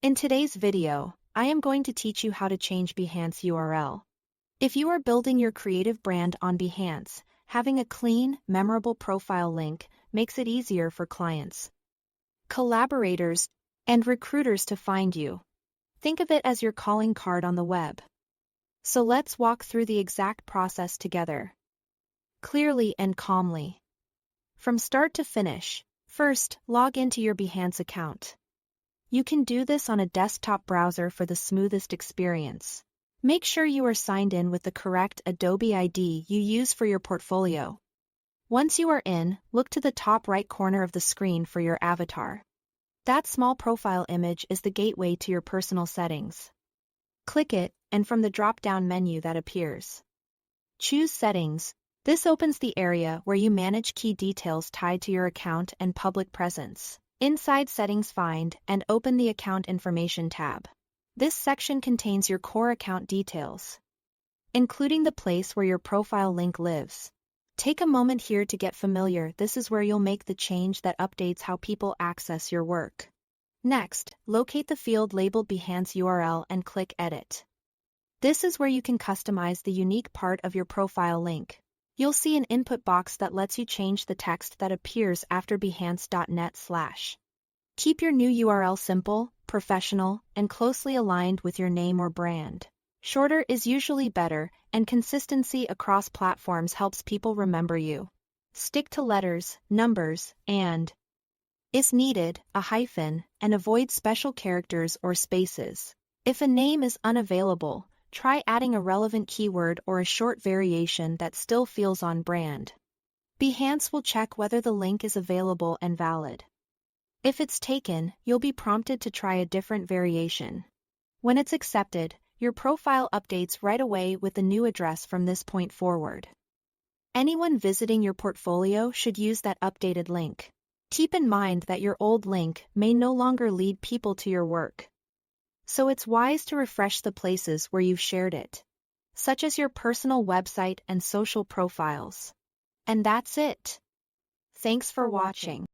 In today's video, I am going to teach you how to change Behance URL. If you are building your creative brand on Behance, having a clean, memorable profile link makes it easier for clients, collaborators, and recruiters to find you. Think of it as your calling card on the web. So let's walk through the exact process together, clearly and calmly. From start to finish, first, log into your Behance account. You can do this on a desktop browser for the smoothest experience. Make sure you are signed in with the correct Adobe ID you use for your portfolio. Once you are in, look to the top right corner of the screen for your avatar. That small profile image is the gateway to your personal settings. Click it, and from the drop-down menu that appears, choose Settings. This opens the area where you manage key details tied to your account and public presence. Inside Settings, find and open the Account Information tab. This section contains your core account details, including the place where your profile link lives. Take a moment here to get familiar. This is where you'll make the change that updates how people access your work. Next, locate the field labeled Behance URL and click Edit. This is where you can customize the unique part of your profile link. You'll see an input box that lets you change the text that appears after behance.net/. Keep your new URL simple, professional, and closely aligned with your name or brand. Shorter is usually better, and consistency across platforms helps people remember you. Stick to letters, numbers, and, if needed, a hyphen, and avoid special characters or spaces. If a name is unavailable, try adding a relevant keyword or a short variation that still feels on brand. Behance will check whether the link is available and valid. If it's taken, you'll be prompted to try a different variation. When it's accepted, your profile updates right away with the new address from this point forward. Anyone visiting your portfolio should use that updated link. Keep in mind that your old link may no longer lead people to your work, so it's wise to refresh the places where you've shared it, such as your personal website and social profiles. And that's it. Thanks for watching.